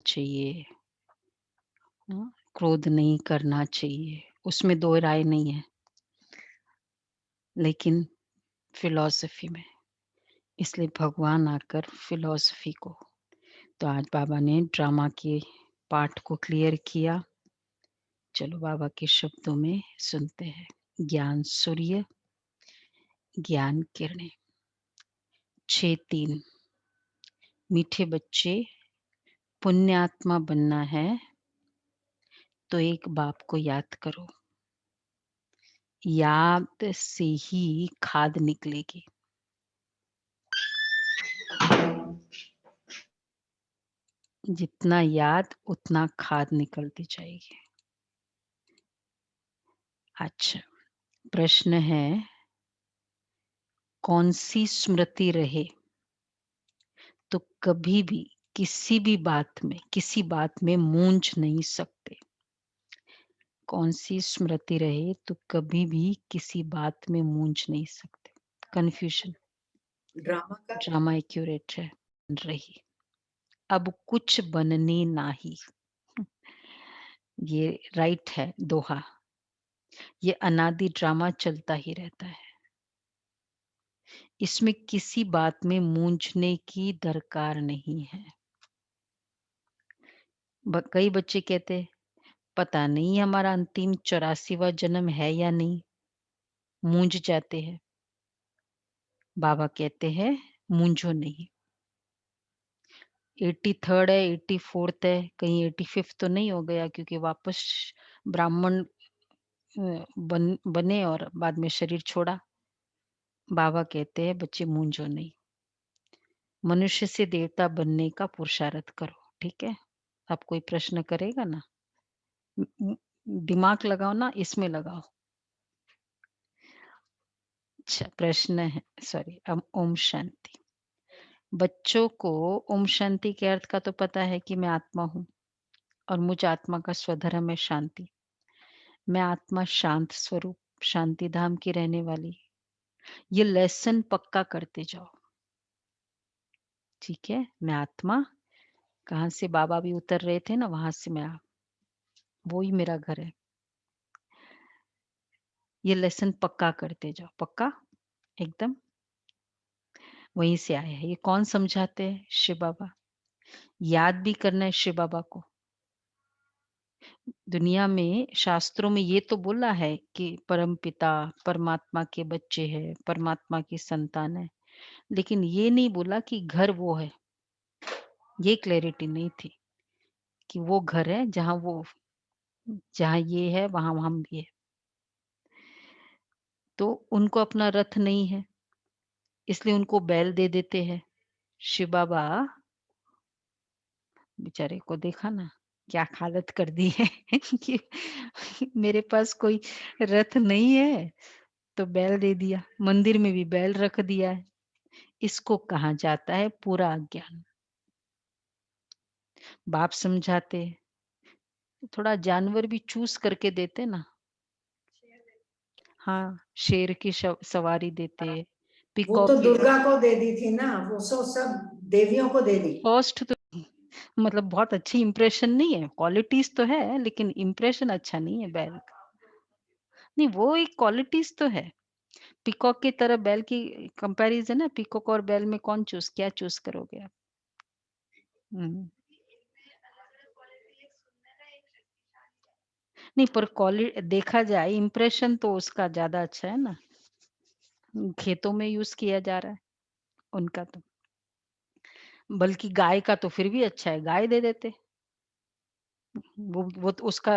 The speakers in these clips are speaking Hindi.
चाहिए, क्रोध नहीं करना चाहिए, उसमें 2 राय नहीं है, लेकिन फ़िलॉसफ़ी में, इसलिए भगवान आकर फ़िलॉसफ़ी को तो आज बाबा ने ड्रामा के पार्ट को क्लियर किया। चलो बाबा के शब्दों में सुनते हैं। ज्ञान सूर्य, ज्ञान किरणें। 6:3 मीठे बच्चे, पुण्यात्मा बनना है तो एक बाप को याद करो। याद से ही खाद निकलेगी। जितना याद उतना खाद निकलती जाएगी। अच्छा, प्रश्न है, कौन सी स्मृति रहे तो कभी भी किसी भी किसी बात में मूंझ नहीं सकते। कौन सी स्मृति रहे तो कभी भी किसी बात में मूंझ नहीं सकते। कंफ्यूजन। ड्रामा एक्यूरेट है। रही अब कुछ बनने नाही। ये राइट है दोहा। ये अनादि ड्रामा चलता ही रहता है। इसमें किसी बात में मूंझने की दरकार नहीं है। कई बच्चे कहते हैं, पता नहीं हमारा अंतिम 84वां जन्म है या नहीं, मूंझ जाते हैं। बाबा कहते हैं, मूंझो नहीं। 83rd है, 84th है, कहीं 85th तो नहीं हो गया, क्योंकि वापस ब्राह्मण बने और बाद में शरीर छोड़ा। बाबा कहते हैं, बच्चे मूंझो नहीं। मनुष्य से देवता बनने का पुरुषार्थ करो। ठीक है, अब कोई प्रश्न करेगा ना, दिमाग लगाओ ना, इसमें लगाओ। अच्छा, प्रश्न है, सॉरी, अब ओम शांति। बच्चों को ओम शांति के अर्थ का तो पता है कि मैं आत्मा हूँ और मुझ आत्मा का स्वधर्म है शांति। मैं आत्मा शांत स्वरूप, शांति धाम की रहने वाली। ये लेसन पक्का करते जाओ। ठीक है, मैं आत्मा, कहाँ से बाबा भी उतर रहे थे ना, वहां से मैं वो ही मेरा घर है। ये लेसन पक्का करते जाओ, पक्का एकदम। वहीं से आया है। ये कौन समझाते हैं? शिव बाबा। याद भी करना है शिव बाबा को। दुनिया में शास्त्रों में ये तो बोला है कि परम पिता परमात्मा के बच्चे हैं, परमात्मा की संतान है, लेकिन ये नहीं बोला कि घर वो है। ये क्लैरिटी नहीं थी कि वो घर है जहाँ ये है वहां हम भी है। तो उनको अपना रथ नहीं है, इसलिए उनको बैल दे देते हैं। शिव बाबा बेचारे को देखा ना, क्या हालत कर दी है कि मेरे पास कोई रथ नहीं है तो बैल दे दिया, मंदिर में भी बैल रख दिया है। इसको कहा जाता है पूरा अज्ञान। बाप समझाते, थोड़ा जानवर भी चूज करके देते ना। हाँ, शेर की सवारी देते, वो पिकॉक तो की। दुर्गा को दे दी थी ना, वो सब देवियों को दे दी। फर्स्ट तो मतलब बहुत अच्छी इंप्रेशन नहीं है, क्वालिटीज तो है लेकिन इंप्रेशन अच्छा नहीं है बैल का। नहीं, वो एक क्वालिटीज तो है। पीकॉक की तरह बैल की कंपैरिजन है, पीकॉक और बैल में क्या चूज करोगे आप? नहीं, पर क्वालिटी देखा जाए, इंप्रेशन तो उसका ज्यादा अच्छा है ना। खेतों में यूज किया जा रहा है उनका तो, बल्कि गाय का तो फिर भी अच्छा है, गाय दे देते। वो तो उसका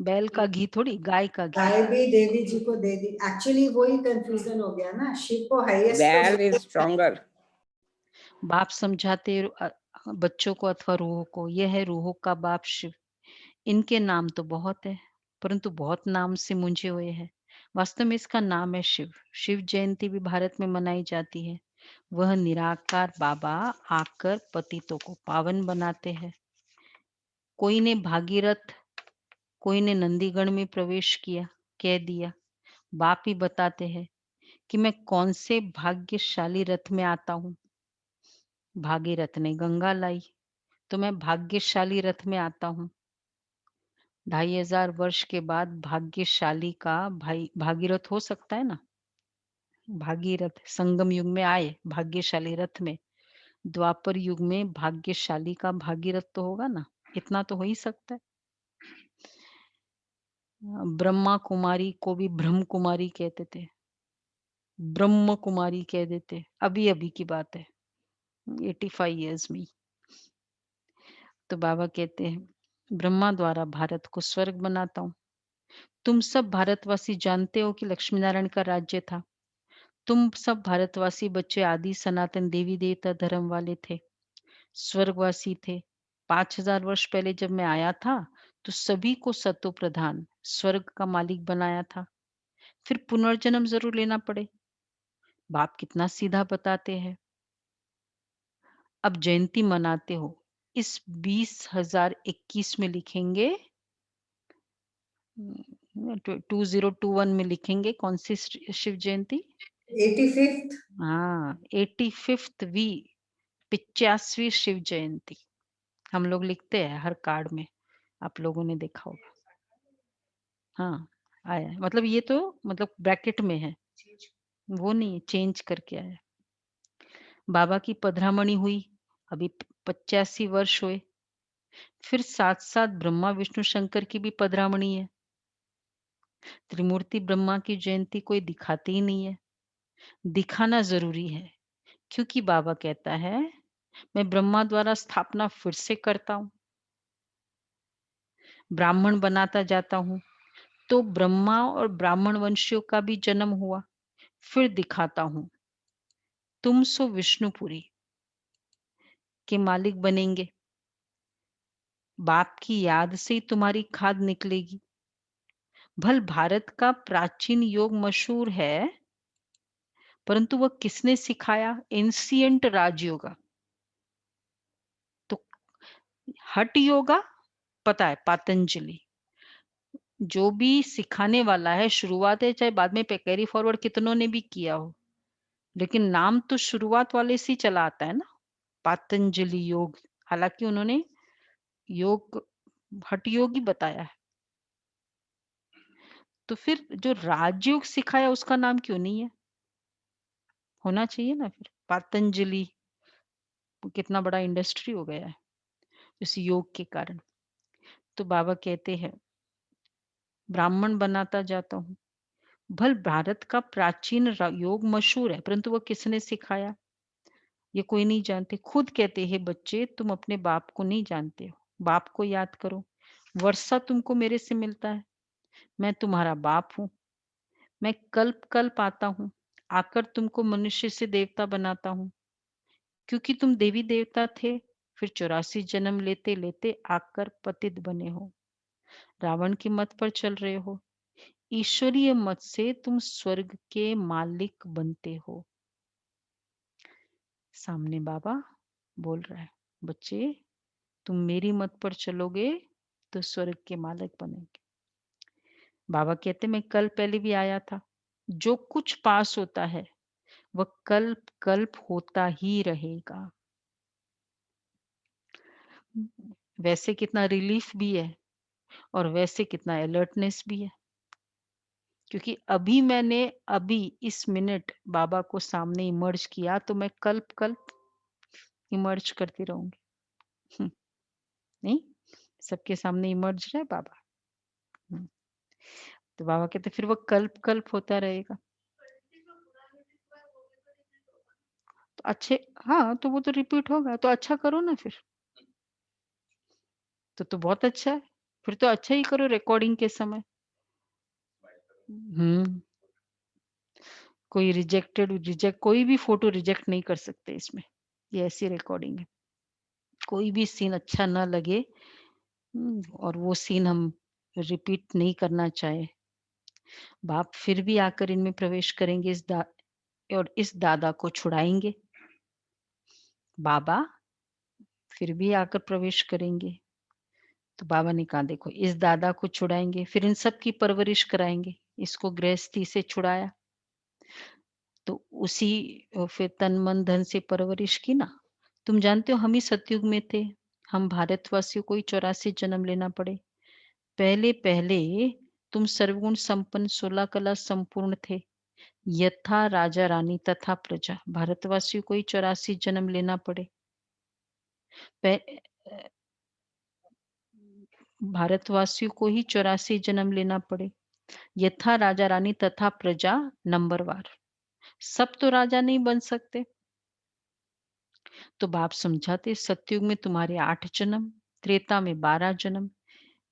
बैल का घी थोड़ी, गाय का घी। गाय भी देवी जी को दे दी। एक्चुअली वही कंफ्यूजन हो गया ना, शिव को हाईएस्ट बैल इज स्ट्रॉन्गर। बाप समझाते बच्चों को अथवा रूहों को, यह है रूहों का बाप शिव। इनके नाम तो बहुत है, परंतु बहुत नाम से मुंझे हुए हैं। वास्तव में इसका नाम है शिव। शिव जयंती भी भारत में मनाई जाती है। वह निराकार बाबा आकर पतितों को पावन बनाते हैं। कोई ने भागीरथ, कोई ने नंदीगण में प्रवेश किया, कह दिया। बाप ही बताते हैं कि मैं कौन से भाग्यशाली रथ में आता हूँ। भागीरथ ने गंगा लाई, तो मैं भाग्यशाली रथ में आता हूँ। 2500 वर्ष के बाद भाग्यशाली का भाई भागीरथ हो सकता है ना? भागीरथ संगम युग में आए भाग्यशाली रथ में, द्वापर युग में भाग्यशाली का भागीरथ तो होगा ना, इतना तो हो ही सकता है। ब्रह्मा कुमारी को भी ब्रह्म कुमारी कहते थे, ब्रह्म कुमारी कह देते, अभी-अभी की बात है, 85 इयर्स में। तो बाबा कहते हैं, ब्रह्मा द्वारा भारत को स्वर्ग बनाता हूँ। तुम सब भारतवासी जानते हो कि लक्ष्मी नारायण का राज्य था। तुम सब भारतवासी बच्चे आदि सनातन देवी देवता धर्म वाले थे, स्वर्गवासी थे। 5000 वर्ष पहले जब मैं आया था, तो सभी को सतो प्रधान स्वर्ग का मालिक बनाया था। फिर पुनर्जन्म जरूर लेना पड़े। बाप कितना सीधा बताते हैं। अब जयंती मनाते हो, इस 20,021 में लिखेंगे 2021 में लिखेंगे कौन सी शिव जयंती? 85th। हाँ, 85वीं 85वीं शिव जयंती हम लोग लिखते हैं हर कार्ड में, आप लोगों ने देखा होगा। हाँ, आया है। मतलब ये तो मतलब ब्रैकेट में है, वो नहीं है, चेंज करके आया है। बाबा की पधरामणि हुई, अभी 85 वर्ष हुए। फिर साथ-साथ ब्रह्मा, विष्णु, शंकर की भी पधरामणि है। त्रिमूर्ति ब्रह्मा की जयंती कोई दिखाते ही नहीं है, दिखाना ज़रूरी है, क्योंकि बाबा कहता है, मैं ब्रह्मा द्वारा स्थापना फिर से करता हूँ, ब्राह्मण बनाता जाता हूँ, तो ब्रह्मा और ब्राह्मण वंशियों का भी जन्म हुआ, फिर दिखाता हूँ, तुम सो विष्णुपुरी के मालिक बनेंगे। बाप की याद से ही तुम्हारी खाद निकलेगी। भल भारत का प्राचीन योग मशहूर है, परंतु वह किसने सिखाया? एंशिएंट राजयोगा। तो हठ योगा पता है पातंजलि, जो भी सिखाने वाला है शुरुआत है, चाहे बाद में कैरी फॉरवर्ड कितनों ने भी किया हो, लेकिन नाम तो शुरुआत वाले से ही चला आता है ना, पातंजलि योग। हालांकि उन्होंने योग हठ योग ही बताया है। तो फिर जो राजयोग सिखाया उसका नाम क्यों नहीं है? होना चाहिए ना फिर। पातंजलि कितना बड़ा इंडस्ट्री हो गया है इस योग के कारण। तो बाबा कहते हैं, ब्राह्मण बनाता जाता हूँ। भल भारत का प्राचीन योग मशहूर है, परंतु वो किसने सिखाया? ये कोई नहीं जानते। खुद कहते हैं बच्चे, तुम अपने बाप को नहीं जानते हो, बाप को याद करो। वर्षा तुमको मेरे से मिलता है, मैं तुम्हारा बाप हूँ। मैं कल्प कल्प आता हूँ, आकर तुमको मनुष्य से देवता बनाता हूँ, क्योंकि तुम देवी देवता थे, फिर 84 जन्म लेते लेते आकर पतित बने हो, रावण की मत पर चल रहे हो। ईश्वरीय मत से तुम स्वर्ग के मालिक बनते हो। सामने बाबा बोल रहा है, बच्चे तुम मेरी मत पर चलोगे तो स्वर्ग के मालिक बनेंगे। बाबा कहते मैं कल पहले भी आया था। जो कुछ पास होता है वह कल्प कल्प होता ही रहेगा। वैसे कितना रिलीफ भी है और वैसे कितना अलर्टनेस भी है, क्योंकि अभी इस मिनट बाबा को सामने इमर्ज किया, तो मैं कल्प कल्प इमर्ज करती रहूंगी। हम्म, नहीं, सबके सामने इमर्ज रहे बाबा। हम्म, तो बाबा कहते फिर वो कल्प कल्प होता रहेगा। तो अच्छे, हाँ तो वो तो रिपीट होगा, तो अच्छा करो ना फिर। तो बहुत अच्छा है, फिर तो अच्छा ही करो रिकॉर्डिंग के समय। हम्म, कोई रिजेक्ट कोई भी फोटो रिजेक्ट नहीं कर सकते इसमें, ये ऐसी रिकॉर्डिंग है। कोई भी सीन अच्छा ना लगे, और वो सीन हम रिपीट नहीं करना चाहे, बाप फिर भी आकर इनमें प्रवेश करेंगे, और इस दादा को छुड़ाएंगे। बाबा फिर भी आकर प्रवेश करेंगे। तो बाबा ने कहा देखो इस दादा को छुड़ाएंगे, फिर इन सब की परवरिश कराएंगे। इसको गृहस्थी से छुड़ाया, तो फिर तन मन धन से परवरिश की ना। तुम जानते हो हम ही सतयुग में थे, हम भारतवासियों को ही 84 जन्म लेना पड़े। पहले-पहले तुम सर्वगुण संपन्न 16 कला संपूर्ण थे। यथा राजा-रानी तथा प्रजा। भारतवासियों को ही 84 जन्म लेना पड़े। पह अ, भारतवासियों को ही 84 जन्म लेना पड़े। यथा राजा-रानी तथा प्रजा नंबरवार। सब तो राजा नहीं बन सकते। तो बाप समझाते सतयुग में तुम्हारे 8 जन्म, त्रेता में 12 जन्म।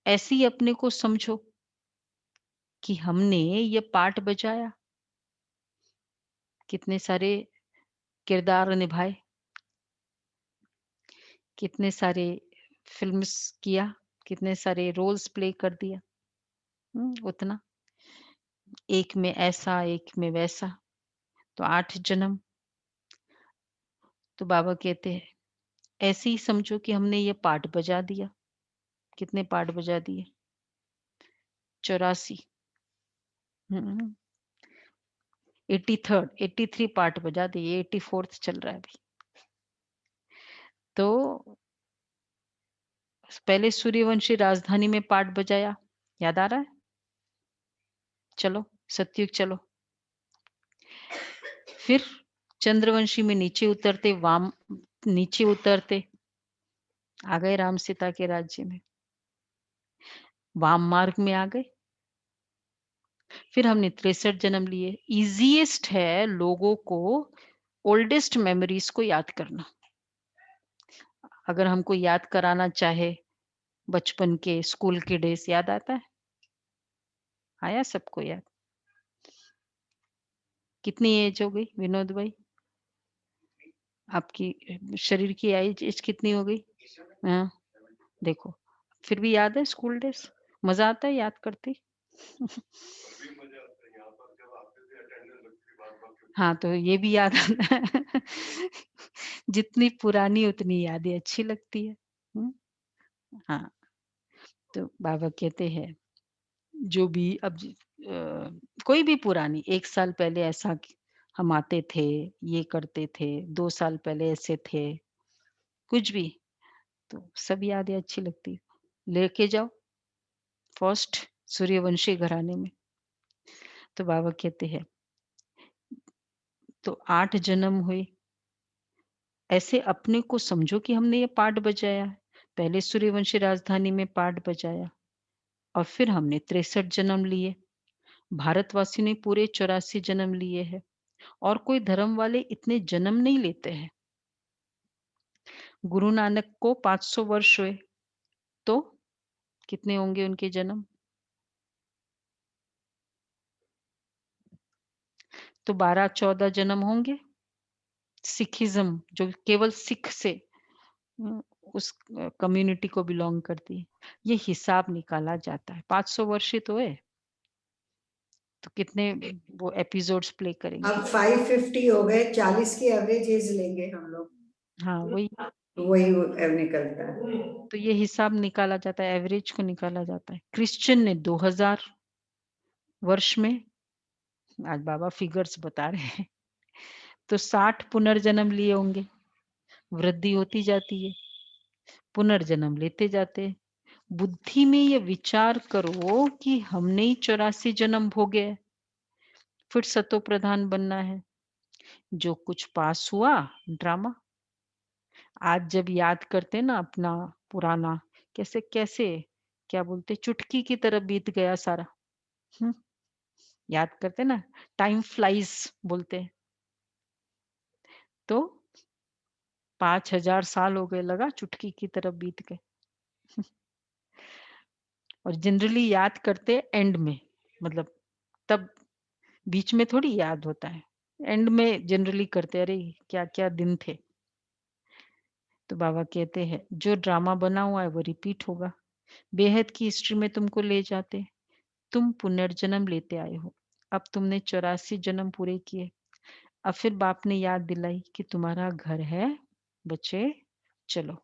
ऐसे ही अपने को समझो कि हमने ये पार्ट बजाया, कितने सारे किरदार निभाए, कितने सारे फ़िल्म्स किया, कितने सारे रोल्स प्ले कर दिया। उतना। एक में ऐसा, एक में वैसा, तो 8 जन्म। तो बाबा कहते हैं, ऐसे ही समझो कि हमने ये पार्ट बजा दिया। कितने पार्ट बजा दिए? 84। हुँ, 83rd 83 पार्ट बजा दिए, 84th चल रहा है अभी। तो पहले सूर्यवंशी राजधानी में पार्ट बजाया, याद आ रहा है? चलो, सतयुग चलो। फिर चंद्रवंशी में नीचे उतरते, आ गए राम सीता के राज्य में। वाम मार्ग में आ गए। फिर हमने 63 जन्म लिए। ईज़ीएस्ट है लोगों को ओल्डेस्ट मेमोरीज़ को याद करना। अगर हमको याद कराना चाहे, बचपन के, स्कूल के डेज़ याद आता है? आया सबको याद? कितनी एज हो गई विनोद भाई? आपकी शरीर की एज कितनी हो गई? हाँ, देखो, फिर भी याद है स्कूल डेज़? मज़ा आता है याद करते? हाँ, तो ये भी याद आता है। जितनी पुरानी उतनी यादें अच्छी लगती है। हुँ, हाँ, तो बाबा कहते हैं, जो भी कोई भी पुरानी 1 साल पहले ऐसा हम आते थे, ये करते थे, 2 साल पहले ऐसे थे, कुछ भी, तो सब यादें अच्छी लगती है। लेके जाओ फर्स्ट सूर्यवंशी घराने में। तो बाबा कहते हैं, तो 8 जन्म हुए, ऐसे अपने को समझो कि हमने ये पार्ट बजाया है। पहले सूर्यवंशी राजधानी में पार्ट बजाया और फिर हमने 63 जन्म लिए। भारतवासियों ने पूरे 84 जन्म लिए हैं और कोई धर्म वाले इतने जन्म नहीं लेते हैं। गुरु नानक को 500 वर्ष हुए, तो कितने होंगे उनके जन्म? तो 12-14 जन्म होंगे। सिखिज़्म जो केवल सिख से उम, उस कम्युनिटी को बिलॉन्ग करती है। ये हिसाब निकाला जाता है। 500 वर्ष ही तो है। तो कितने वो एपिसोड्स प्ले करेंगे? अब 550 हो गए, 40 की एवरेज एज लेंगे हम लोग, हाँ, वही। वही निकलता है। तो ये हिसाब निकाला जाता है, एवरेज को निकाला जाता है। क्रिश्चियन ने 2000 वर्ष में, आज बाबा फिगर्स बता रहे हैं, तो 60 पुनर्जन्म लिए होंगे। वृद्धि होती जाती है, पुनर्जन्म लेते जाते हैं। बुद्धि में ये विचार करो कि हमने ही 84 जन्म भोगे हैं, फिर सतो प्रधान बनना है। जो कुछ पास हुआ ड्रामा, आज जब याद करते हैं ना अपना पुराना, कैसे-कैसे क्या बोलते हैं, चुटकी की तरह बीत गया सारा। हुँ, याद करते हैं ना, टाइम फ्लाइज़ बोलते हैं। तो 5000 साल हो गए, लगा चुटकी की तरह बीत गए। और जनरली याद करते एंड में, मतलब तब बीच में थोड़ी याद होता है। एंड में जनरली करते, अरे क्या-क्या दिन थे। तो बाबा कहते हैं, जो ड्रामा बना हुआ है वो रिपीट होगा। बेहद की हिस्ट्री में तुमको ले जाते। तुम पुनर्जन्म लेते आए हो। अब तुमने 84 जन्म पूरे किए। अब फिर बाप ने याद दिलाई कि तुम्हारा घर है, बच्चे चलो,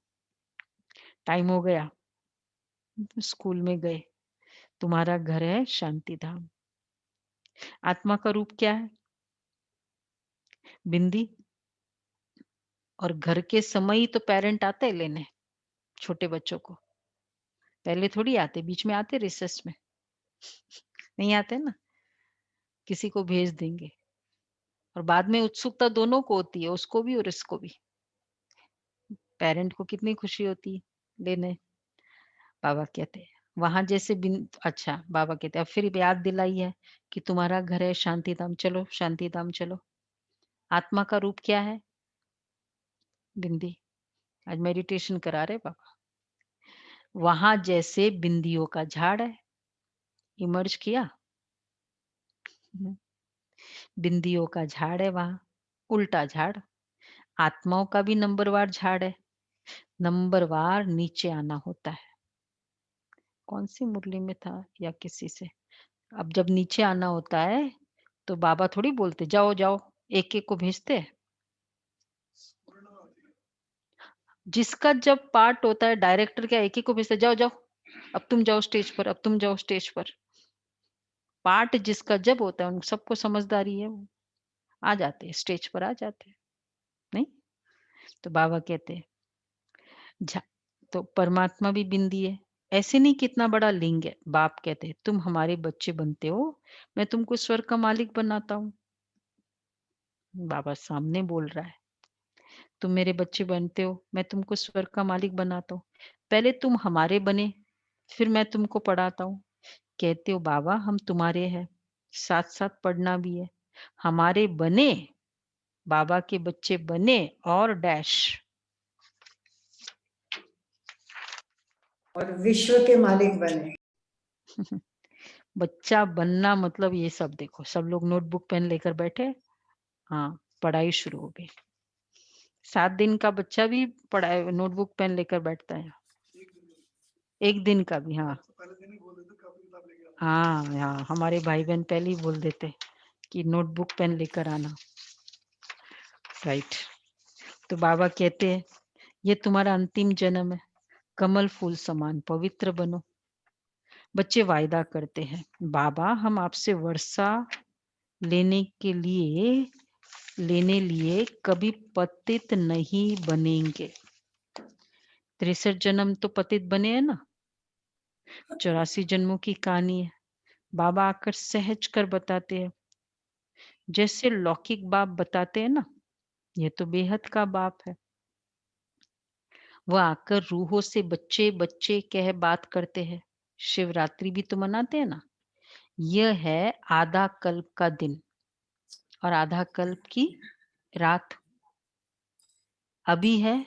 टाइम हो गया। स्कूल में गए। तुम्हारा घर है शांति धाम। आत्मा का रूप क्या है? बिंदी। और घर के समय ही तो पेरेंट आते हैं लेने। छोटे बच्चों को। पहले थोड़ी आते, बीच में आते रिसेस में, नहीं आते ना, किसी को भेज देंगे और बाद में उत्सुकता दोनों को होती है, उसको भी और इसको भी। पेरेंट को कितनी खुशी होती है लेने। बाबा कहते हैं, वहाँ जैसे बिन अच्छा, बाबा कहते हैं, अब फिर याद दिलाई है कि तुम्हारा घर है शांति धाम, चलो शांति धाम चलो। आत्मा का रूप क्या है? बिंदी। आज मेडिटेशन करा रहे बाबा। वहाँ जैसे बिंदियों का झाड़ है, इमर्ज किया। हम्म, बिंदियों का झाड़ है वहाँ, उल्टा झाड़। आत्माओं का भी नंबरवार झाड़ है, नंबरवार नीचे आना होता है। कौन सी मुरली में था या किसी से? अब जब नीचे आना होता है तो बाबा थोड़ी बोलते जाओ जाओ, एक एक को भेजते हैं। जिसका जब पार्ट होता है डायरेक्टर क्या एक एक को भेजते जाओ जाओ, अब तुम जाओ स्टेज पर, अब तुम जाओ स्टेज पर। पार्ट जिसका जब होता है उन सबको समझदारी है, वो आ जाते हैं स्टेज पर, आ जाते हैं। नहीं तो बाबा कहते हैं तो परमात्मा भी बिंदी है। ऐसे नहीं कितना बड़ा लिंग है। बाप कहते हैं तुम हमारे बच्चे बनते हो, मैं तुमको स्वर्ग का मालिक बनाता हूँ। बाबा सामने बोल रहा है, तुम मेरे बच्चे बनते हो, मैं तुमको स्वर्ग का मालिक बनाता हूँ। पहले तुम हमारे बने, फिर मैं तुमको पढ़ाता हूँ। कहते हो बाबा हम तुम्हारे हैं, साथ साथ पढ़ना भी है। हमारे बने, बाबा के बच्चे बने और डैश। और विश्व के मालिक बने। बच्चा बनना मतलब ये सब देखो, सब लोग नोटबुक पेन लेकर बैठे। हाँ, पढ़ाई शुरू हो गई। 7 दिन का बच्चा भी पढ़ाई नोटबुक पेन लेकर बैठता है। एक दिन का भी। हाँ हाँ हाँ, हमारे भाई बहन पहले ही बोल देते कि नोटबुक पेन लेकर आना। राइट। तो बाबा कहते हैं ये तुम्हारा अंतिम जन्म है, कमल फूल समान पवित्र बनो। बच्चे वायदा करते हैं, बाबा हम आपसे वर्षा लेने के लिए कभी पतित नहीं बनेंगे। 63 जन्म तो पतित बने हैं ना, 84 जन्मों की कहानी है। बाबा आकर सहज कर बताते हैं, जैसे लौकिक बाप बताते हैं ना, ये तो बेहद का बाप है। वह आकर रूहों से बच्चे बच्चे कह बात करते हैं। शिवरात्रि भी तो मनाते हैं ना। यह है आधा कल्प का दिन और आधा कल्प की रात। अभी है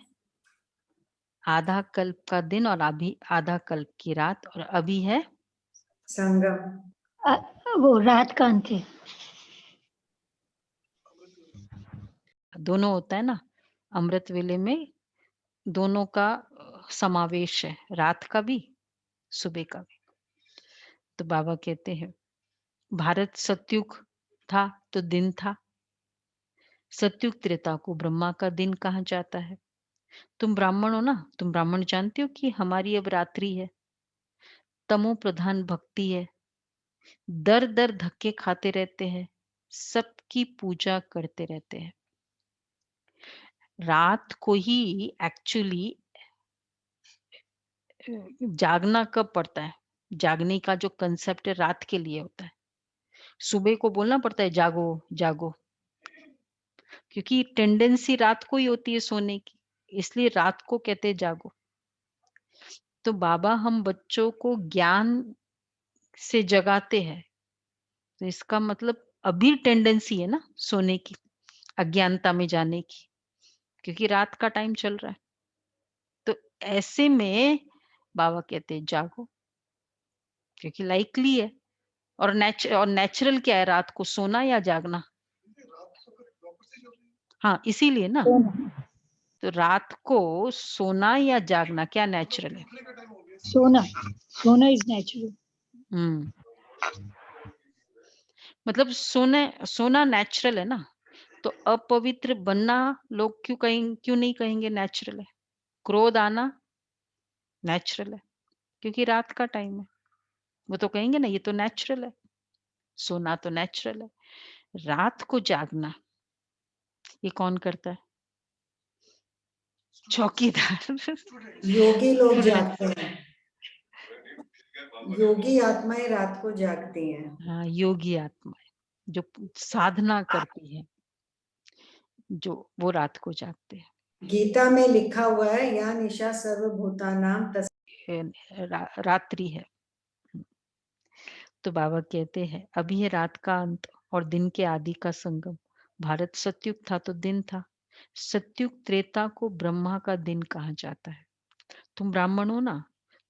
आधा कल्प का दिन और अभी आधा कल्प की रात, और अभी है संगम। वो रात का अंत है। दोनों होता है ना, अमृत वेले में दोनों का समावेश है, रात का भी सुबह का भी। तो बाबा कहते हैं भारत सतयुग था तो दिन था, सतयुग त्रेता को ब्रह्मा का दिन कहा जाता है। तुम ब्राह्मण हो ना, तुम ब्राह्मण जानते हो कि हमारी अब रात्रि है, तमो प्रधान भक्ति है, दर दर धक्के खाते रहते हैं, सबकी पूजा करते रहते हैं। रात को ही एक्चुअली जागना कब पड़ता है? जागने का जो कंसेप्ट है रात के लिए होता है। सुबह को बोलना पड़ता है जागो जागो, क्योंकि टेंडेंसी रात को ही होती है सोने की, इसलिए रात को कहते हैं जागो। तो बाबा हम बच्चों को ज्ञान से जगाते हैं, तो इसका मतलब अभी टेंडेंसी है ना सोने की, अज्ञानता में जाने की, क्योंकि रात का टाइम चल रहा है। तो ऐसे में बाबा कहते हैं जागो, क्योंकि लाइकली है। और नेचुरल क्या है, रात को सोना या जागना? हाँ, इसीलिए ना। तो रात को सोना या जागना क्या नेचुरल है? सोना, सोना इज नेचुरल। हम्म, मतलब सोना नेचुरल है ना। तो अपवित्र बनना लोग क्यों नहीं कहेंगे नेचुरल है? क्रोध आना नेचुरल है, क्योंकि रात का टाइम है। वो तो कहेंगे ना ये तो नेचुरल है, सोना तो नेचुरल है। रात को जागना ये कौन करता है? चौकीदार। योगी लोग फिर जागते हैं, योगी आत्माएं रात को जागती हैं। हाँ, योगी आत्माएं जो साधना करती है, जो वो रात को जागते हैं। गीता में लिखा हुआ है, या निशा सर्वभूतानाम तस् रात्रि है। तो बाबा कहते हैं अभी है रात का अंत और दिन के आदि का संगम। भारत सतयुग था तो दिन था। सतयुग त्रेता को ब्रह्मा का दिन कहा जाता है। तुम ब्राह्मण हो ना,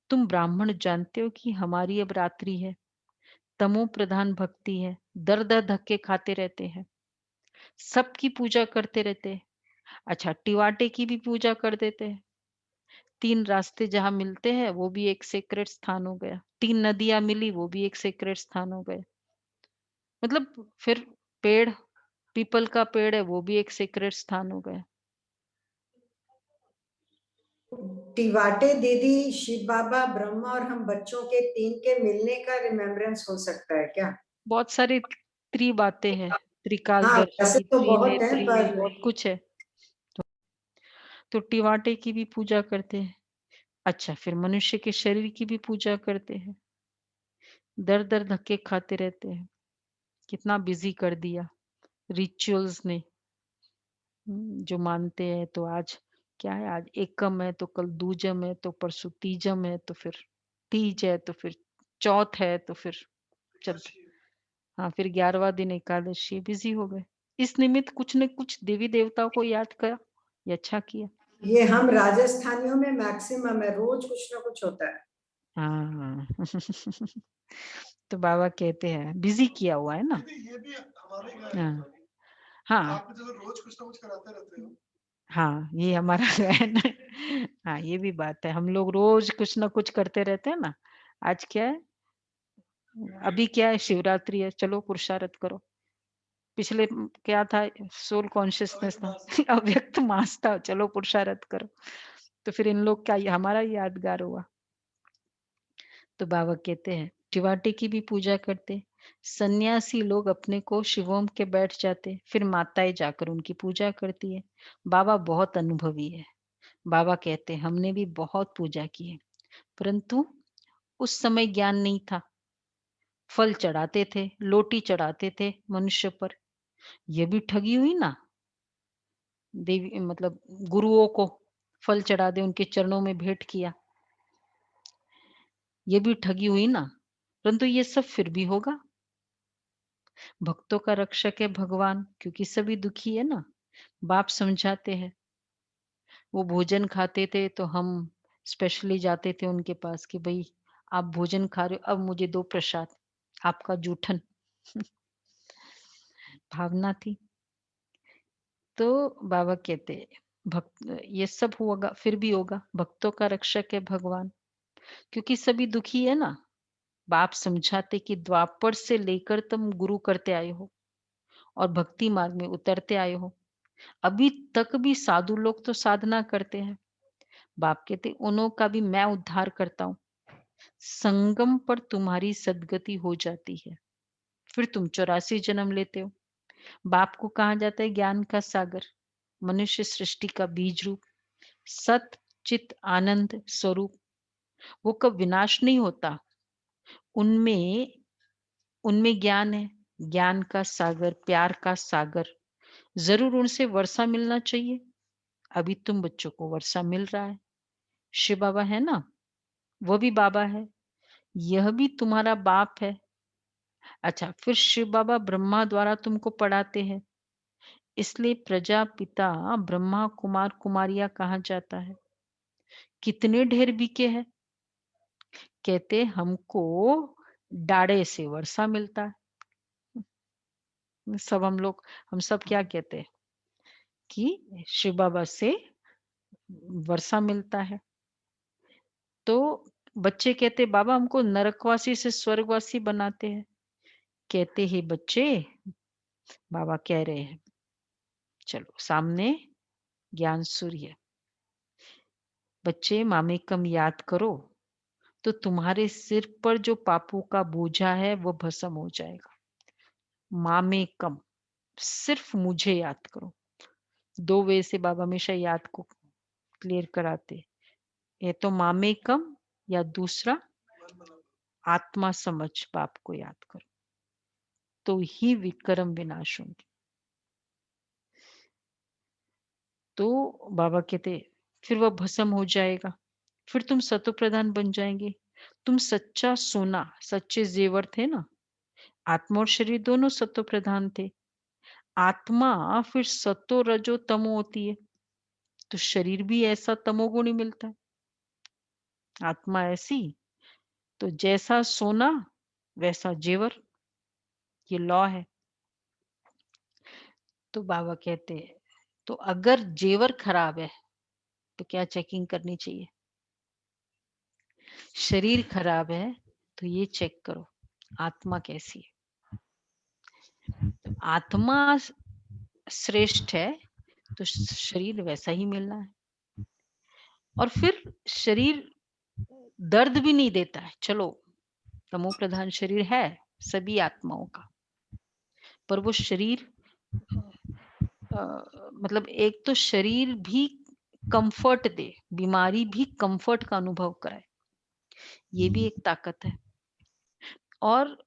तुम ब्राह्मण जानते हो कि हमारी अब रात्रि है। तमो प्रधान भक्ति है, दर दर धक्के खाते रहते हैं, सबकी पूजा करते रहते हैं। अच्छा, टिवाटे की भी पूजा कर देते हैं। 3 रास्ते जहाँ मिलते हैं वो भी एक सेक्रेट स्थान हो गया। 3 नदियाँ मिली वो भी एक सेक्रेट स्थान हो गए। मतलब फिर पेड़, पीपल का पेड़ है वो भी एक सेक्रेट स्थान हो गया। टिवाटे दीदी, शिव बाबा, ब्रह्मा और हम बच्चों के 3 के मिलने का रिमेम्बरेंस हो सकता है क्या? बहुत सारी बातें हैं, हाँ, वैसे त्रिकालदर्शी, तो बहुत है, त्रिनेत्री, पर बहुत कुछ है। तो टिवाटे की भी पूजा करते हैं। अच्छा, फिर मनुष्य के शरीर की भी पूजा करते हैं। दर दर धक्के खाते रहते हैं। कितना बिजी कर दिया रिचुअल्स ने। जो मानते हैं तो आज क्या है, आज एकम है तो कल दूजम है तो परसों तीजम है तो फिर तीज है तो फिर चौथ है तो फिर चल, हाँ फिर 11वां दिन एकादशी। बिजी हो गए। इस निमित्त कुछ न कुछ देवी देवताओं को याद करा, ये अच्छा किया। ये हम राजस्थानियों में मैक्सिमम है, रोज कुछ ना कुछ होता है। हाँ। तो बाबा कहते हैं बिजी किया हुआ है ना। ये भी हमारे ही गाय हाँ है। हाँ आप मुझे तो रोज कुछ ना कुछ कराते रहते हो। हाँ, ये हमारा है ना। हाँ, ये भी बात है, हम लोग रोज कुछ ना कुछ करते रहते हैं ना। आज क्या है, अभी क्या है, शिवरात्रि है, चलो पुरुषार्थ करो। पिछले क्या था, सोल कॉन्शियसनेस था। अव्यक्त मास था, चलो पुरुषार्थ करो। तो फिर इन लोग का हमारा यादगार हुआ। तो बाबा कहते हैं टिवाटे की भी पूजा करते। सन्यासी लोग अपने को शिवोम के बैठ जाते, फिर माताएं जाकर उनकी पूजा करती है। बाबा बहुत अनुभवी है। बाबा कहते हैं हमने भी बहुत पूजा की है, परंतु उस समय ज्ञान नहीं था। फल चढ़ाते थे, लोटी चढ़ाते थे मनुष्य पर। ये भी ठगी हुई ना। देवी मतलब गुरुओं को फल चढ़ा दे, उनके चरणों में भेंट किया, ये भी ठगी हुई ना। परंतु ये सब फिर भी होगा। भक्तों का रक्षक है भगवान, क्योंकि सभी दुखी है ना। बाप समझाते हैं। वो भोजन खाते थे तो हम स्पेशली जाते थे उनके पास कि भाई आप भोजन खा रहे हो, अब मुझे दो प्रसाद, आपका जूठन। भावना थी। तो बाबा कहते हैं भक्त ये सब होगा, फिर भी होगा। भक्तों का रक्षक है भगवान, क्योंकि सभी दुखी है ना। बाप समझाते कि द्वापर से लेकर तुम गुरु करते आए हो और भक्ति मार्ग में उतरते आए हो। अभी तक भी साधु लोग तो साधना करते हैं। बाप कहते उन्हों का भी मैं उद्धार करता हूँ। संगम पर तुम्हारी सदगति हो जाती है, फिर तुम 84 जन्म लेते हो। बाप को कहा जाता है ज्ञान का सागर, मनुष्य सृष्टि का बीज रूप, सत चित आनंद स्वरूप। वो कब विनाश नहीं होता। उनमें उनमें ज्ञान है, ज्ञान का सागर, प्यार का सागर। जरूर उनसे वर्षा मिलना चाहिए। अभी तुम बच्चों को वर्षा मिल रहा है। शिव बाबा है ना, वो भी बाबा है। यह भी तुम्हारा बाप है। अच्छा, फिर शिव बाबा ब्रह्मा द्वारा तुमको पढ़ाते हैं, इसलिए प्रजापिता ब्रह्मा कुमार कुमारियां कहा जाता है। कितने ढेर बिके हैं। कहते हमको डाड़े से वर्षा मिलता है। सब हम सब क्या कहते हैं कि शिव बाबा से वर्षा मिलता है। तो बच्चे कहते बाबा हमको नरकवासी से स्वर्गवासी बनाते हैं। कहते ही बच्चे, बाबा कह रहे हैं चलो सामने ज्ञान सूर्य, बच्चे मामेकम याद करो तो तुम्हारे सिर पर जो पापों का बोझा है वो भस्म हो जाएगा। मामेकम, सिर्फ मुझे याद करो। 2 वे से बाबा हमेशा याद को क्लियर कराते, ये तो मामेकम या दूसरा मन बना दो। आत्मा समझ बाप को याद करो, तो ही विक्रम विनाश होंगे। तो बाबा कहते फिर वह भस्म हो जाएगा, फिर तुम सतो प्रधान बन जाएंगे। तुम सच्चा सोना, सच्चे जेवर थे ना, आत्मा और शरीर दोनों सतो प्रधान थे। आत्मा फिर सतो रजो तमो होती है, तो शरीर भी ऐसा तमोगुणी मिलता है। आत्मा ऐसी, तो जैसा सोना वैसा जेवर, ये लॉ है। तो बाबा कहते हैं तो अगर जेवर खराब है तो क्या चेकिंग करनी चाहिए? शरीर खराब है तो ये चेक करो आत्मा कैसी है। तो आत्मा श्रेष्ठ है तो शरीर वैसा ही मिलना है। और फिर शरीर दर्द भी नहीं देता है। चलो तमो प्रधान शरीर है सभी आत्माओं का, पर वो शरीर मतलब एक तो शरीर भी कंफर्ट दे, बीमारी भी कंफर्ट का अनुभव कराए, ये भी एक ताकत है। और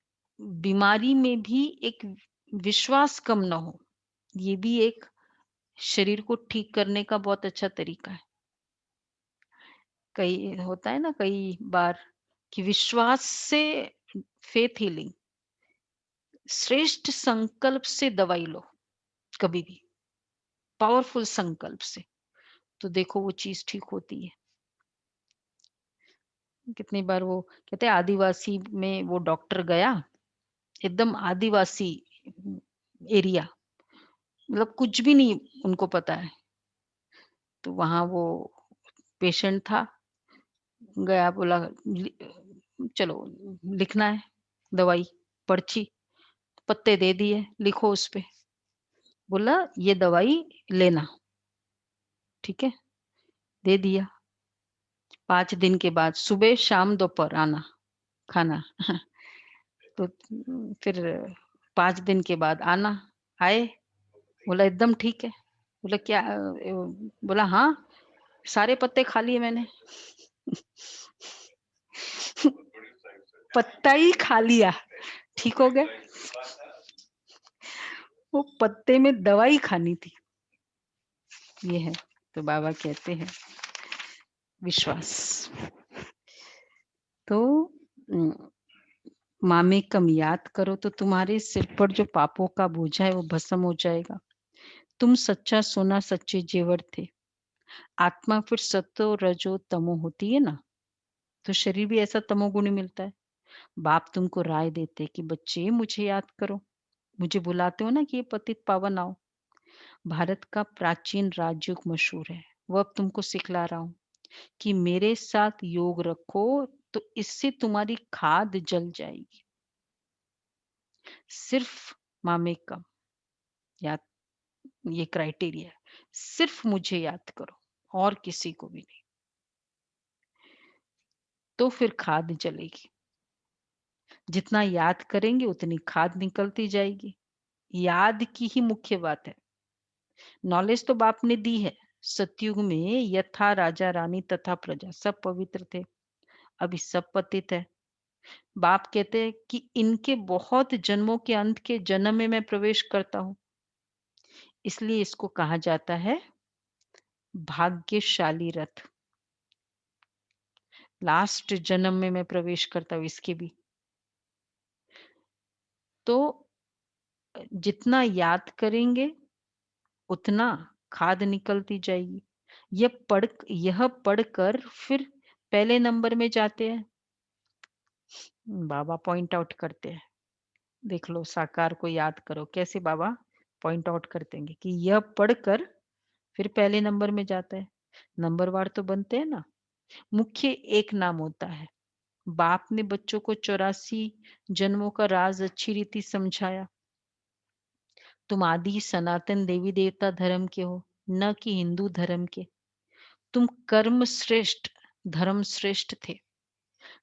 बीमारी में भी एक विश्वास कम ना हो, ये भी एक शरीर को ठीक करने का बहुत अच्छा तरीका है। कई होता है ना कई बार कि विश्वास से फेथ हीलिंग, श्रेष्ठ संकल्प से दवाई लो, कभी भी पावरफुल संकल्प से, तो देखो वो चीज ठीक होती है। कितनी बार वो कहते हैं आदिवासी में वो डॉक्टर गया, एकदम आदिवासी एरिया, मतलब कुछ भी नहीं उनको पता है, तो वहां वो पेशेंट था, गया बोला चलो लिखना है दवाई, पर्ची पत्ते दे दिए, लिखो उस पे, बोला ये दवाई लेना, ठीक है, दे दिया। 5 दिन के बाद सुबह शाम दोपहर आना खाना तो फिर 5 दिन के बाद आना, आए, बोला एकदम ठीक है, बोला क्या बोला हाँ सारे पत्ते खा लिए मैंने पत्ता ही खा लिया, ठीक हो गया। वो पत्ते में दवाई खानी थी, ये है। तो बाबा कहते हैं विश्वास। तो मामेकम याद करो तो तुम्हारे सिर पर जो पापों का बोझा है वो भस्म हो जाएगा। तुम सच्चा सोना, सच्चे जेवर थे। आत्मा फिर सतो रजो तमो होती है ना, तो शरीर भी ऐसा तमोगुणी मिलता है। बाप तुमको राय देते कि बच्चे मुझे याद करो, मुझे बुलाते हो ना कि ये पतित पावन आओ। भारत का प्राचीन राजयोग मशहूर है, वो अब तुमको सिखला रहा हूँ कि मेरे साथ योग रखो, तो इससे तुम्हारी खाद जल जाएगी। सिर्फ मामेकम याद, ये क्राइटेरिया, सिर्फ मुझे याद करो और किसी को भी नहीं, तो फिर खाद जलेगी। जितना याद करेंगे उतनी खाद निकलती जाएगी। याद की ही मुख्य बात है। नॉलेज तो बाप ने दी है। सतयुग में यथा राजा रानी तथा प्रजा सब पवित्र थे, अभी सब पतित है। बाप कहते हैं कि इनके बहुत जन्मों के अंत के जन्म में मैं प्रवेश करता हूं, इसलिए इसको कहा जाता है भाग्यशाली रथ। लास्ट जन्म में मैं प्रवेश करता हूं इसके भी। तो जितना याद करेंगे उतना खाद निकलती जाएगी। यह पढ़कर फिर पहले नंबर में जाते हैं। बाबा पॉइंट आउट करते हैं, देख लो साकार को याद करो कैसे बाबा पॉइंट आउट करते हैं कि यह पढ़कर फिर पहले नंबर में जाता है। नंबरवार तो बनते हैं ना। मुख्य एक नाम होता है। बाप ने बच्चों को 84 जन्मों का राज अच्छी रीति समझाया। तुम आदि सनातन देवी देवता धर्म के हो, न कि हिंदू धर्म के। तुम कर्म श्रेष्ठ धर्म श्रेष्ठ थे।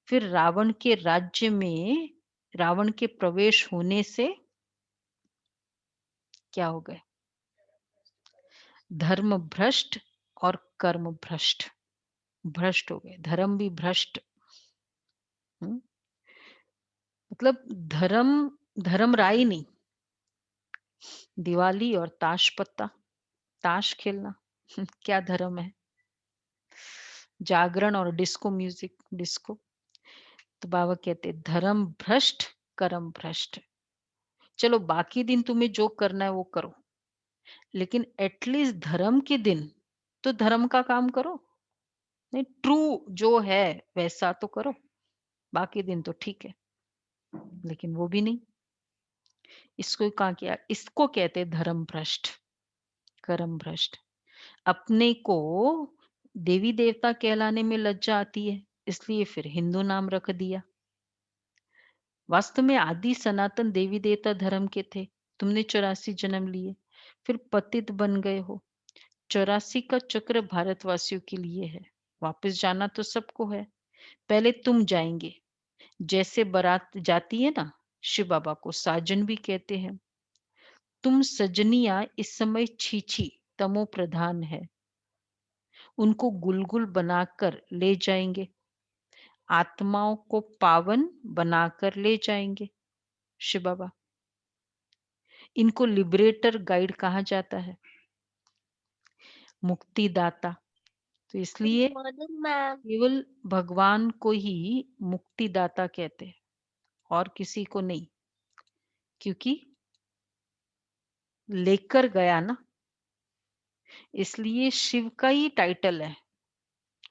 फिर रावण के राज्य में रावण के प्रवेश होने से क्या हो गए? धर्म भ्रष्ट और कर्म भ्रष्ट, भ्रष्ट हो गए, धर्म भी भ्रष्ट। मतलब धर्म, धर्म राय नहीं, दिवाली और ताश पत्ता, ताश खेलना क्या धर्म है? जागरण और डिस्को म्यूजिक, डिस्को। तो बाबा कहते धर्म भ्रष्ट, कर्म भ्रष्ट। चलो बाकी दिन तुम्हें जो करना है वो करो, लेकिन एटलीस्ट धर्म के दिन तो धर्म का काम करो। नहीं, ट्रू जो है वैसा तो करो, बाकी दिन तो ठीक है, लेकिन वो भी नहीं। इसको कहा किया, इसको कहते धर्म भ्रष्ट, कर्म भ्रष्ट। अपने को देवी देवता कहलाने में लज्जा आती है, इसलिए फिर हिंदू नाम रख दिया। वास्तव में आदि सनातन देवी देवता धर्म के थे। तुमने 84 जन्म लिए, फिर पतित बन गए हो। 84 का चक्र भारतवासियों के लिए है, वापस जाना तो सबको है। पहले तुम जाएंगे, जैसे बारात जाती है ना, शिव बाबा को साजन भी कहते हैं। तुम सजनिया इस समय छीछी तमो प्रधान है, उनको गुलगुल बनाकर ले जाएंगे, आत्माओं को पावन बनाकर ले जाएंगे शिव बाबा। इनको लिबरेटर गाइड कहा जाता है, मुक्तिदाता। तो इसलिए केवल भगवान को ही मुक्तिदाता कहते हैं और किसी को नहीं, क्योंकि लेकर गया ना, इसलिए शिव का ही टाइटल है।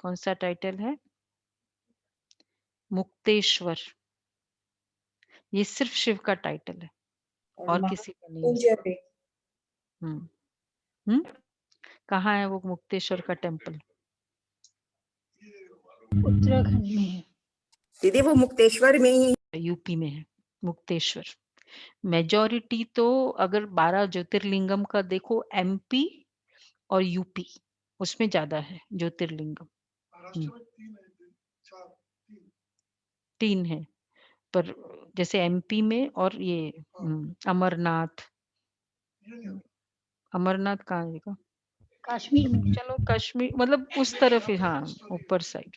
कौन सा टाइटल है? मुक्तेश्वर। ये सिर्फ शिव का टाइटल है और किसी का नहीं हो सकता। महामृत्युंजय हम्म हम्म कहाँ है वो मुक्तेश्वर का टेम्पल? उत्तराखंड में है। दीदी वो मुक्तेश्वर में ही यूपी में है मुक्तेश्वर। मेजॉरिटी तो अगर 12 ज्योतिर्लिंगम का देखो, एमपी और यूपी, उसमें ज्यादा है ज्योतिर्लिंगम। महाराष्ट्र में 3 है, 4, 3 3 है, पर जैसे एमपी में और ये अमरनाथ। ये नहीं आता। अमरनाथ कहाँ है? कश्मीर में चलो कश्मीर, मतलब उस तरफ ही, हाँ ऊपर साइड।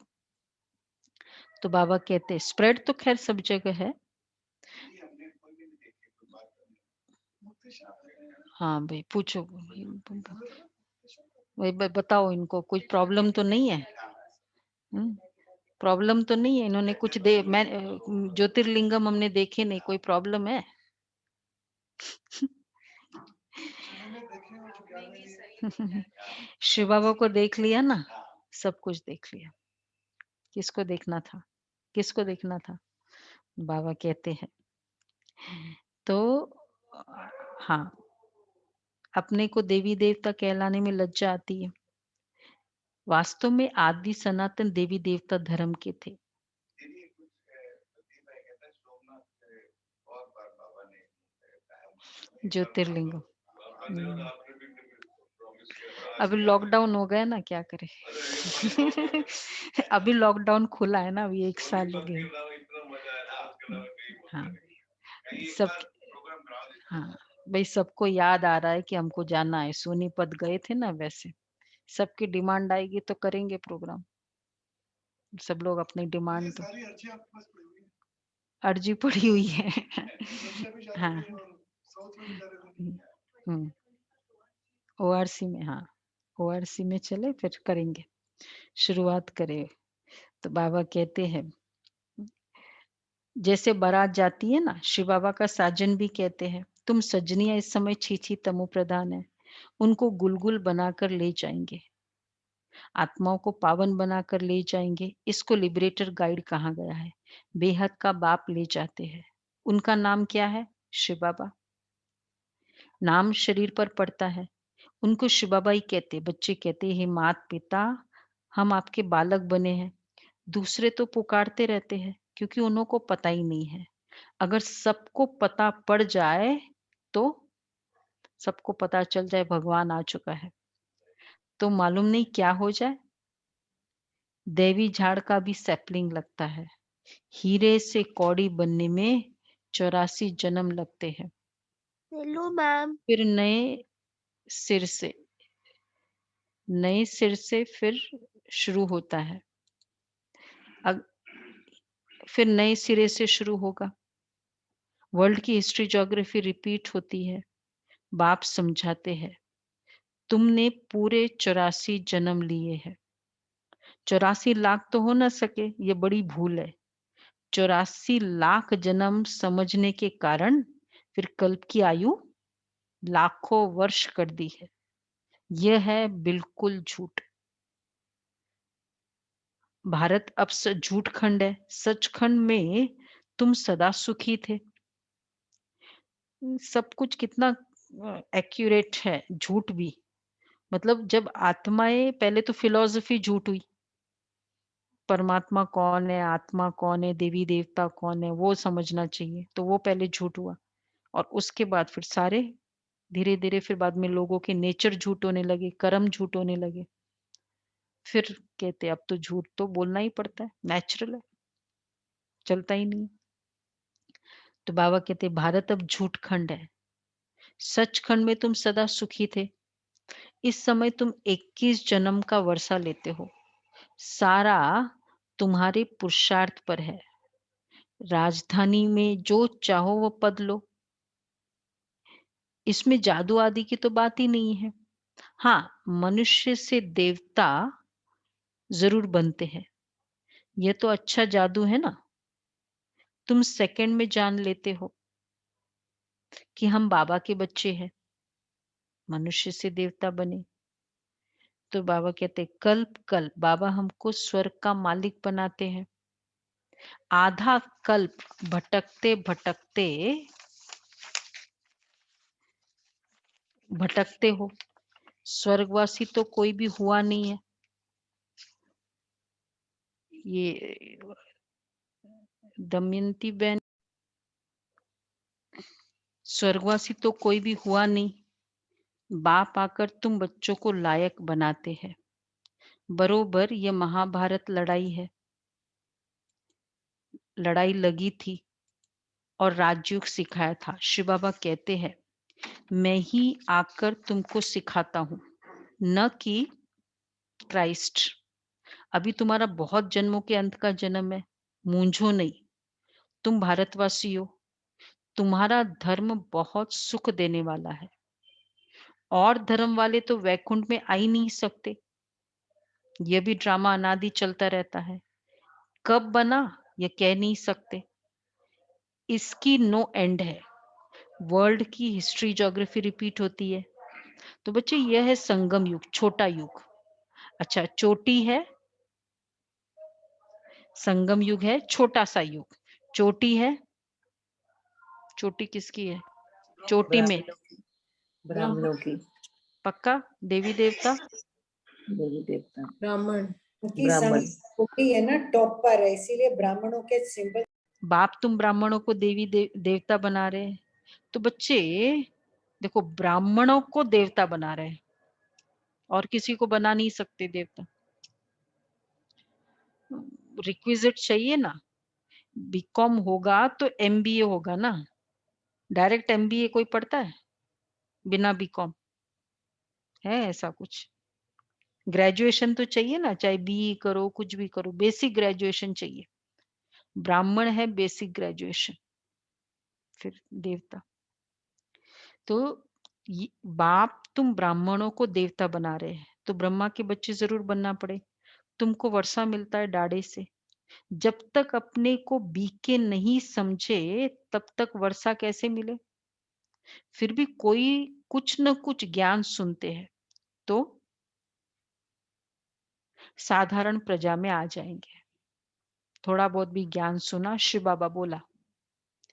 तो बाबा कहते स्प्रेड तो खैर सब जगह है। हाँ भाई पूछो, भाई बताओ इनको कोई प्रॉब्लम तो नहीं है? प्रॉब्लम तो नहीं है? इन्होंने कुछ मैं ज्योतिर्लिंगम हमने देखे नहीं, कोई प्रॉब्लम है? शिव बाबा को देख लिया ना, सब कुछ देख लिया। किसको देखना था? किसको देखना था? बाबा कहते हैं तो हाँ, अपने को देवी देवता कहलाने में लज्जा आती है। वास्तव में आदि सनातन देवी देवता धर्म के थे। ज्योतिर्लिंगम। अभी लॉकडाउन हो गया ना, क्या करे अभी लॉकडाउन खुला है ना, अभी 1 साल हो गए। हाँ सब, हाँ भाई सबको याद आ रहा है कि हमको जाना है। सोनीपत गए थे ना, वैसे सबकी डिमांड आएगी तो करेंगे प्रोग्राम। सब लोग अपनी डिमांड तो सारी अर्जी आपके पास पड़ी हुई है। अर्जी पड़ी हुई है रशिया भी जा रहे हाँ थे और साउथ में भी जा रहे थे। ओआरसी में, हाँ ओआरसी में चले फिर करेंगे, शुरुआत करें। तो बाबा कहते हैं जैसे बारात जाती है ना, शिव बाबा का साजन भी कहते हैं। तुम सजनिया इस समय छीछी तमो प्रधान है, उनको गुलगुल बनाकर ले जाएंगे, आत्माओं को पावन बनाकर ले जाएंगे। इसको लिबरेटर गाइड कहा गया है। बेहद का बाप ले जाते हैं। उनका नाम क्या है? शिव बाबा। नाम शरीर पर पड़ता है, उनको शिव बाबा ही कहते। बच्चे कहते हैं मात पिता, हम आपके बालक बने हैं। दूसरे तो पुकारते रहते हैं क्योंकि उन्हों को पता ही नहीं है। अगर सबको पता पड़ जाए तो, सबको पता चल जाए भगवान आ चुका है, तो मालूम नहीं क्या हो जाए। देवी झाड़ का भी सैपलिंग लगता है। हीरे से कौड़ी बनने में 84 जन्म लगते हैं। Hello ma'am. फिर नए सिर से नए सिर से फिर शुरू होता है। फिर नए सिरे से शुरू होगा। वर्ल्ड की हिस्ट्री ज्योग्राफी रिपीट होती है। बाप समझाते हैं, तुमने पूरे 84 जन्म लिए हैं। 84 लाख तो हो ना सके, ये बड़ी भूल है। 84 लाख जन्म समझने के कारण फिर कल्प की आयु लाखों वर्ष कर दी है। यह है बिल्कुल झूठ। भारत अब झूठ खंड है। सचखंड में तुम सदा सुखी थे। सब कुछ कितना एक्यूरेट है। झूठ भी मतलब जब आत्माएं, पहले तो फिलॉसफी झूठ हुई। परमात्मा कौन है, आत्मा कौन है, देवी देवता कौन है, वो समझना चाहिए, तो वो पहले झूठ हुआ। और उसके बाद फिर सारे धीरे धीरे फिर बाद में लोगों के नेचर झूठ होने लगे, कर्म झूठ होने लगे। फिर कहते अब तो झूठ तो बोलना ही पड़ता है, नेचुरल है, चलता ही नहीं। तो बाबा कहते भारत अब झूठ खंड है। सचखंड में तुम सदा सुखी थे। इस समय तुम 21 जन्म का वर्षा लेते हो। सारा तुम्हारे पुरुषार्थ पर है। राजधानी में जो चाहो वो पद लो। इसमें जादू आदि की तो बात ही नहीं है। हाँ, मनुष्य से देवता जरूर बनते हैं। यह तो अच्छा जादू है ना। तुम सेकंड में जान लेते हो कि हम बाबा के बच्चे हैं, मनुष्य से देवता बने। तो बाबा कहते कल्प कल्प बाबा हमको स्वर्ग का मालिक बनाते हैं। आधा कल्प भटकते भटकते भटकते हो। स्वर्गवासी तो कोई भी हुआ नहीं है। ये दमयंती बहन, स्वर्गवासी तो कोई भी हुआ नहीं। बाप आकर तुम बच्चों को लायक बनाते हैं। बरोबर ये महाभारत लड़ाई है। लड़ाई लगी थी और राजयोग सिखाया था। शिव बाबा कहते हैं मैं ही आकर तुमको सिखाता हूं, न कि क्राइस्ट। अभी तुम्हारा बहुत जन्मों के अंत का जन्म है। मूंझो नहीं, तुम भारतवासी हो। तुम्हारा धर्म बहुत सुख देने वाला है। और धर्म वाले तो वैकुंठ में आ ही नहीं सकते। यह भी ड्रामा अनादि चलता रहता है। कब बना ये कह नहीं सकते। इसकी नो एंड है। वर्ल्ड की हिस्ट्री ज्योग्राफी रिपीट होती है। तो बच्चे यह है संगम युग, छोटा युग। अच्छा, चोटी है, संगम युग है, छोटा सा युग। चोटी है, चोटी किसकी है? चोटी में ब्राह्मणों की पक्का देवी देवता। देवी देवता ब्राह्मण उनकी ब्राह्मण छोटी है ना, टॉप पर है, इसीलिए ब्राह्मणों के सिंबल। बाप तुम ब्राह्मणों को देवी देवता बना रहे हैं। तो बच्चे देखो, ब्राह्मणों को देवता बना रहे हैं और किसी को बना नहीं सकते देवता। रिक्विजिट चाहिए ना। बीकॉम होगा तो एमबीए होगा ना। डायरेक्ट एमबीए कोई पढ़ता है बिना बीकॉम? है ऐसा कुछ? ग्रेजुएशन तो चाहिए ना, चाहे बीई करो कुछ भी करो, बेसिक ग्रेजुएशन चाहिए। ब्राह्मण है बेसिक ग्रेजुएशन, फिर देवता। तो बाप तुम ब्राह्मणों को देवता बना रहे हैं, तो ब्रह्मा के बच्चे जरूर बनना पड़े। तुमको वर्षा मिलता है डाड़े से। जब तक अपने को बीके नहीं समझे तब तक वर्षा कैसे मिले? फिर भी कोई कुछ न कुछ ज्ञान सुनते हैं तो साधारण प्रजा में आ जाएंगे। थोड़ा बहुत भी ज्ञान सुना, शिव बाबा बोला,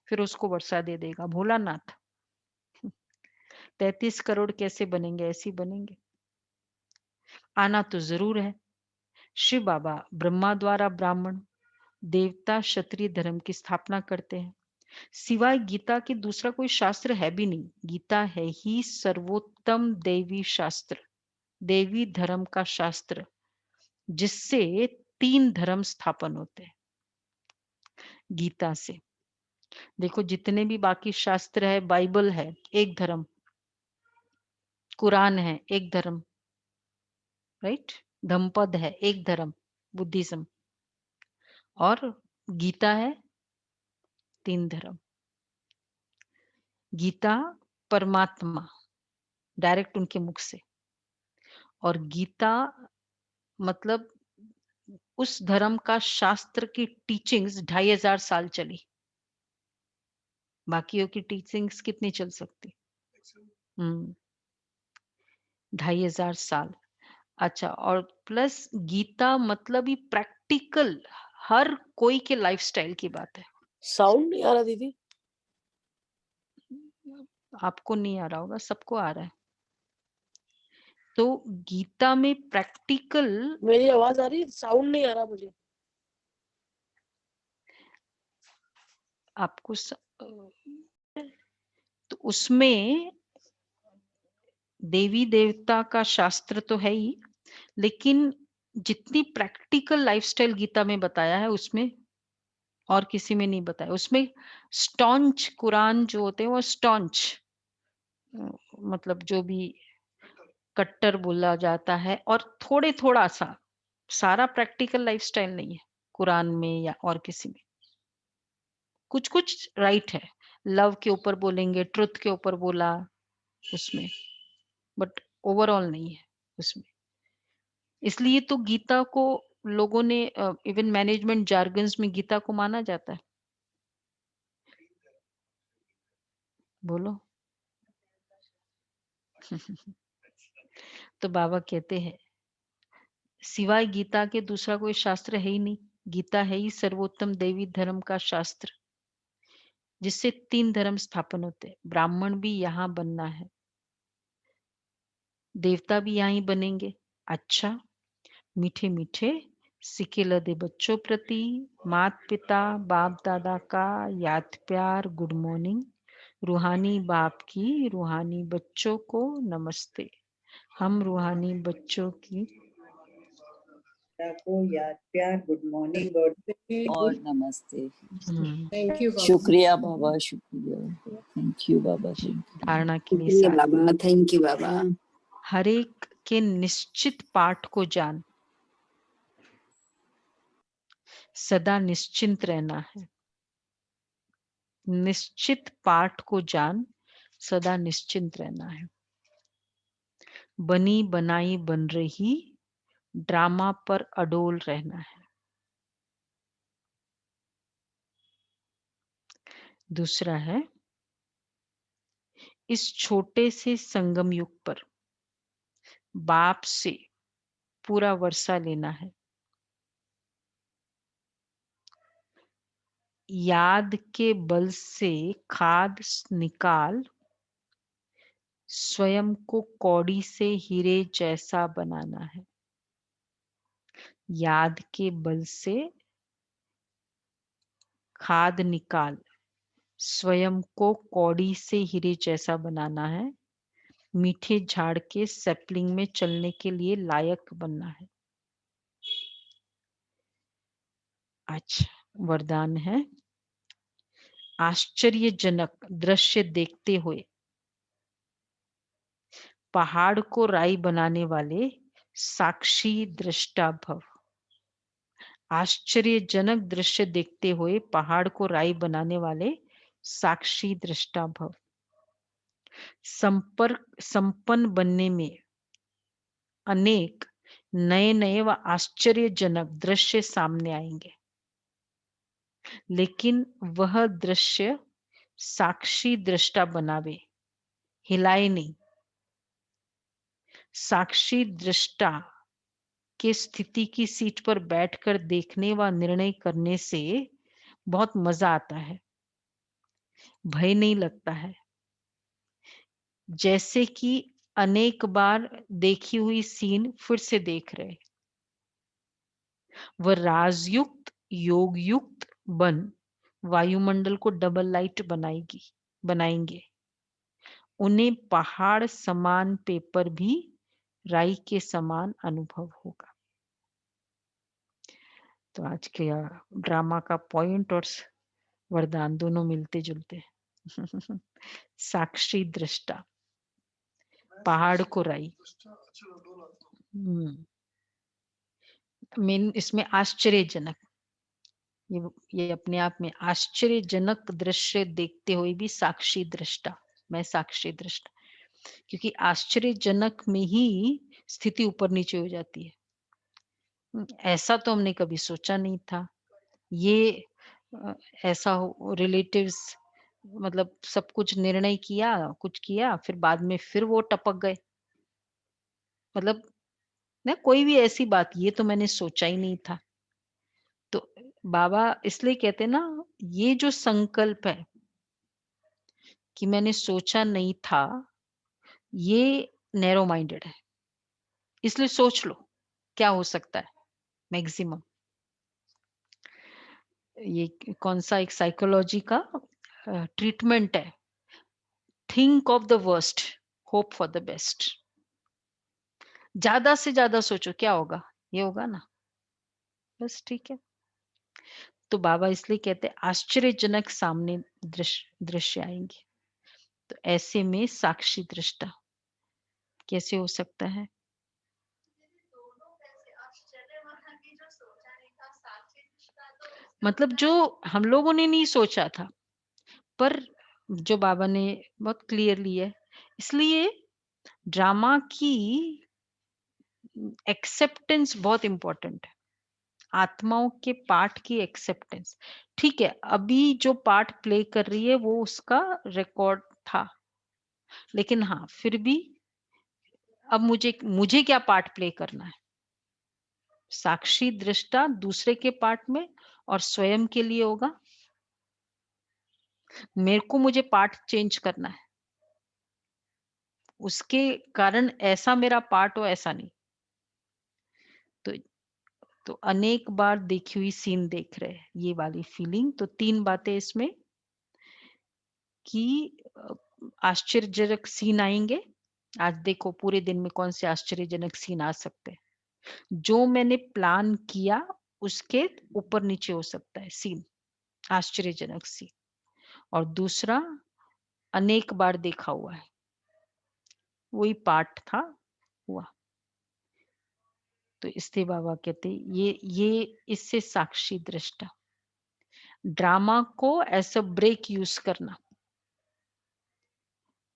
फिर उसको वर्षा दे देगा भोलानाथ। 33 करोड़ कैसे बनेंगे? ऐसे ही बनेंगे। आना तो जरूर है। शिव बाबा ब्रह्मा द्वारा ब्राह्मण, देवता, क्षत्रिय धर्म की स्थापना करते हैं। सिवाय गीता के दूसरा कोई शास्त्र है भी नहीं। गीता है ही सर्वोत्तम देवी शास्त्र, देवी धर्म का शास्त्र, जिससे 3 धर्म स्थापन होते हैं। गीता से देखो, जितने भी बाकी शास्त्र है, बाइबल है एक धर्म, कुरान है एक धर्म, राइट? धम्मपद है एक धर्म, बुद्धिज्म, और गीता है 3 धर्म। गीता परमात्मा डायरेक्ट उनके मुख से, और गीता मतलब उस धर्म का शास्त्र की टीचिंग्स 2500 साल चली। बाकियों की टीचिंग्स कितनी चल सकती? 2500 साल। अच्छा, और प्लस गीता मतलब ही प्रैक्टिकल, हर कोई के लाइफस्टाइल की बात है। साउंड नहीं आ रहा दीदी? आपको नहीं आ रहा होगा, सबको आ रहा है। तो गीता में प्रैक्टिकल, मेरी आवाज आ रही है? साउंड नहीं आ रहा मुझे। आपको तो उसमें देवी देवता का शास्त्र तो है ही, लेकिन जितनी प्रैक्टिकल लाइफस्टाइल गीता में बताया है उसमें और किसी में नहीं बताया। उसमें स्टॉन्च कुरान जो होते हैं वो स्टॉन्च, मतलब जो भी कट्टर बोला जाता है, और थोड़े थोड़ा सा, सारा प्रैक्टिकल लाइफस्टाइल नहीं है कुरान में या और किसी में। कुछ कुछ राइट है, लव के ऊपर बोलेंगे, ट्रुथ के ऊपर बोला उसमें, बट ओवरऑल नहीं है उसमें। इसलिए तो गीता को लोगों ने, इवन मैनेजमेंट जार्गन्स में गीता को माना जाता है। बोलो। तो बाबा कहते हैं सिवाय गीता के दूसरा कोई शास्त्र है ही नहीं। गीता है ही सर्वोत्तम देवी धर्म का शास्त्र, जिससे 3 धर्म स्थापन होते हैं। ब्राह्मण भी यहाँ बनना है, देवता भी यहाँ ही बनेंगे। अच्छा, मीठे मीठे सिके लदे बच्चों प्रति मात पिता बाप दादा का याद प्यार, गुड मॉर्निंग। रूहानी बाप की रूहानी बच्चों को नमस्ते। हम रूहानी बच्चों की को याद प्यार, गुड मॉर्निंग और नमस्ते। थैंक यू बाबा। शुक्रिया बाबा, शुक्रिया। Thank you Baba, thank you. धारणा के लिए शुक्रिया साथ। बाबा, थैंक यू बाबा। हर एक के निश्चित पाठ को जान, सदा निश्चिंत रहना है। निश्चित पाठ को जान, सदा निश्चिंत रहना है। बनी बनाई बन रही ड्रामा पर अडोल रहना है। दूसरा है, इस छोटे से संगम युग पर बाप से पूरा वर्षा लेना है। याद के बल से खाद निकाल, स्वयं को कौड़ी से हीरे जैसा बनाना है। याद के बल से खाद निकाल, स्वयं को कौड़ी से हीरे जैसा बनाना है। मीठे झाड़ के सैपलिंग में चलने के लिए लायक बनना है। अच्छा, वरदान है, आश्चर्यजनक दृश्य देखते हुए पहाड़ को राई बनाने वाले साक्षी दृष्टा भव। आश्चर्यजनक दृश्य देखते हुए पहाड़ को राई बनाने वाले साक्षी दृष्टा भव। संपन्न बनने में अनेक नए नए व आश्चर्यजनक दृश्य सामने आएंगे, लेकिन वह दृश्य साक्षी दृष्टा बनावे, हिलाए नहीं। साक्षी दृष्टा के स्थिति की सीट पर बैठकर देखने व निर्णय करने से बहुत मजा आता है, भय नहीं लगता है। जैसे कि अनेक बार देखी हुई सीन फिर से देख रहे। वह राजयुक्त योगयुक्त बन वायुमंडल को डबल लाइट बनाएंगे। उन्हें पहाड़ समान पेपर भी राई के समान अनुभव होगा। तो आज के ड्रामा का पॉइंट और वरदान दोनों मिलते जुलते हैं। साक्षी दृष्टा, पहाड़ को राई। मेन इसमें आश्चर्यजनक, ये अपने आप में आश्चर्यजनक दृश्य देखते हुए भी साक्षी दृष्टा, मैं साक्षी दृष्टा, क्योंकि आश्चर्यजनक में ही स्थिति ऊपर नीचे हो जाती है। ऐसा तो हमने कभी सोचा नहीं था। ये ऐसा हो रिलेटिव्स, मतलब सब कुछ निर्णय किया, कुछ किया, फिर बाद में फिर वो टपक गए। मतलब ना कोई भी ऐसी बात, ये तो मैंने सोचा ही नहीं था। तो बाबा इसलिए कहते हैं ना, ये जो संकल्प है कि मैंने सोचा नहीं था, ये नैरो माइंडेड है। इसलिए सोच लो क्या हो सकता है मैक्सिमम। ये कौन सा एक साइकोलॉजी का ट्रीटमेंट है, think of the worst, hope for the best. ज्यादा से ज्यादा सोचो क्या होगा, ये होगा ना, बस ठीक है। तो बाबा इसलिए कहते हैं आश्चर्यजनक सामने दृश्य दृश्य आएंगे। तो ऐसे में साक्षी दृष्टा कैसे हो सकता है? मतलब जो हम लोगों ने नहीं सोचा था, पर जो बाबा ने बहुत क्लियरली है, इसलिए ड्रामा की एक्सेप्टेंस बहुत इंपॉर्टेंट है। आत्माओं के पार्ट की एक्सेप्टेंस, ठीक है, अभी जो पार्ट प्ले कर रही है वो उसका रिकॉर्ड था, लेकिन हाँ फिर भी अब मुझे मुझे क्या पार्ट प्ले करना है? साक्षी दृष्टा दूसरे के पार्ट में और स्वयं के लिए होगा। मेरे को मुझे पार्ट चेंज करना है, उसके कारण ऐसा मेरा पार्ट हो ऐसा नहीं। तो अनेक बार देखी हुई सीन देख रहे हैं, ये वाली फीलिंग। तो 3 बातें इसमें कि आश्चर्यजनक सीन आएंगे। आज देखो पूरे दिन में कौन से आश्चर्यजनक सीन आ सकते हैं। जो मैंने प्लान किया उसके ऊपर नीचे हो सकता है सीन, आश्चर्यजनक सीन। और दूसरा अनेक बार देखा हुआ है, वही पार्ट था हुआ। तो इसलिए बाबा कहते ये इससे साक्षी दृष्टा, ड्रामा को एज अ ब्रेक यूज करना,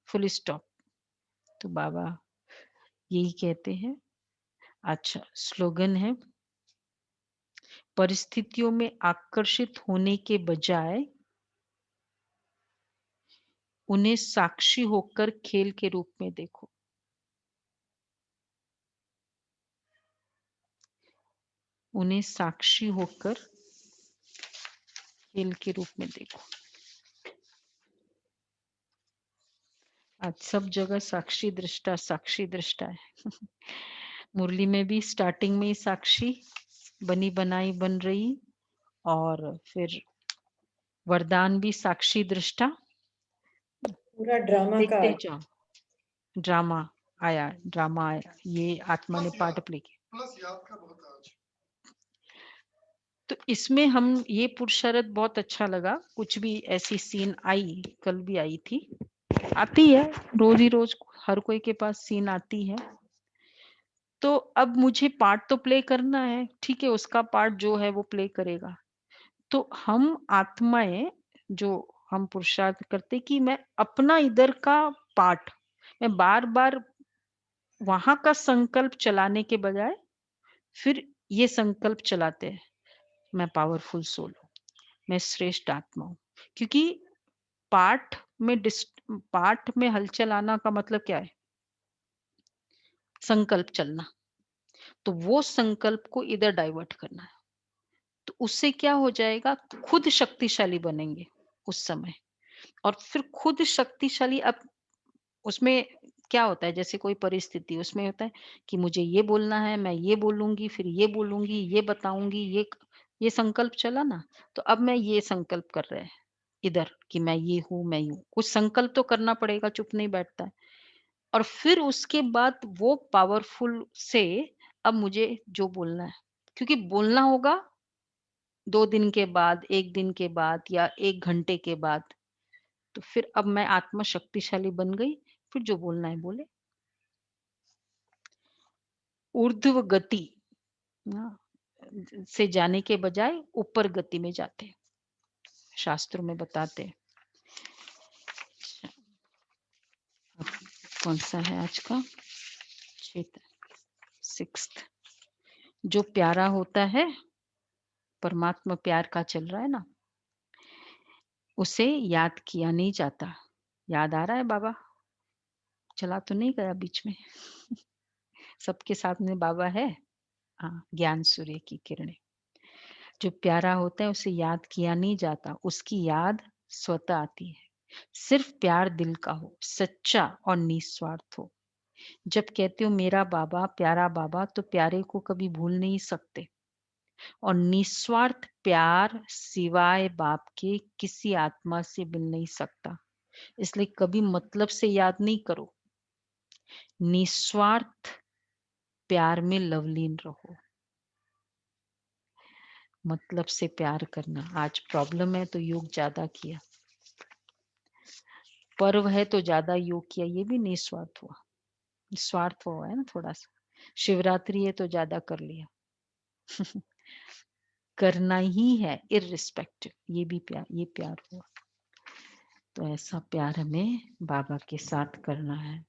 फुल स्टॉप। तो बाबा यही कहते हैं। अच्छा स्लोगन है, परिस्थितियों में आकर्षित होने के बजाय उन्हें साक्षी होकर खेल के रूप में देखो। उन्हें साक्षी होकर खेल के रूप में देखो। आज सब जगह साक्षी दृष्टा है। मुरली में भी स्टार्टिंग में ही साक्षी बनी बनाई बन रही, और फिर वरदान भी साक्षी दृष्टा। पूरा ड्रामा का देखते जाओ, ड्रामा आया, ये आत्मा ने पार्ट प्ले किया। प्लस याद का बहुत आज तो इसमें हम ये पुरुषार्थ बहुत अच्छा लगा। कुछ भी ऐसी सीन आई, कल भी आई थी, आती है रोज ही रोज, हर कोई के पास सीन आती है। तो अब मुझे पार्ट तो प्ले करना है, ठीक है, उसका पार्ट जो है वो प्ले करेगा। तो हम आत्माएं जो हम पुरुषार्थ करते कि मैं अपना इधर का पार्ट, मैं बार बार वहां का संकल्प चलाने के बजाय फिर ये संकल्प चलाते हैं, मैं पावरफुल सोल हूँ, मैं श्रेष्ठ आत्मा हूँ। क्योंकि पाठ में पाठ में हलचल आना का मतलब क्या है? संकल्प चलना। तो वो संकल्प को इधर डाइवर्ट करना है। तो उससे क्या हो जाएगा, खुद शक्तिशाली बनेंगे उस समय। और फिर खुद शक्तिशाली, अब उसमें क्या होता है, जैसे कोई परिस्थिति उसमें होता है कि मुझे ये बोलना है, मैं ये बोलूंगी, फिर ये बोलूंगी, ये बताऊंगी, ये संकल्प चला ना। तो अब मैं ये संकल्प कर रहे हैं इधर कि मैं ये हूं, मैं यूं, कुछ संकल्प तो करना पड़ेगा, चुप नहीं बैठता है। और फिर उसके बाद वो पावरफुल से अब मुझे जो बोलना है, क्योंकि बोलना होगा 2 दिन के बाद, 1 दिन के बाद या 1 घंटे के बाद। तो फिर अब मैं आत्मा शक्तिशाली बन गई, फिर जो बोलना है बोले। ऊर्ध्व गति, हाँ, से जाने के बजाय ऊपर गति में जाते हैं। शास्त्रों में बताते हैं। अब कौन सा है आज का? 6th। जो प्यारा होता है, परमात्मा प्यार का चल रहा है ना, उसे याद किया नहीं जाता। याद आ रहा है बाबा? चला तो नहीं गया बीच में? सबके साथ में बाबा है। हाँ, ज्ञान सूर्य की किरणें। जो प्यारा होता है उसे याद किया नहीं जाता, उसकी याद स्वतः आती है। सिर्फ प्यार दिल का हो, सच्चा और निस्वार्थ हो। जब कहते हो मेरा बाबा, प्यारा बाबा, तो प्यारे को कभी भूल नहीं सकते। और निस्वार्थ प्यार सिवाय बाप के किसी आत्मा से मिल नहीं सकता। इसलिए कभी मतलब से याद नहीं करो। निस्वार्थ प्यार में लवलीन रहो। मतलब से प्यार करना आज प्रॉब्लम है, तो योग ज्यादा किया। पर्व है तो ज्यादा योग किया, ये भी निस्वार्थ हुआ। स्वार्थ हुआ है ना थोड़ा सा। शिवरात्रि है तो ज्यादा कर लिया। करना ही है इररिस्पेक्टिव, ये भी प्यार, ये प्यार हुआ। तो ऐसा प्यार हमें बाबा के साथ करना है।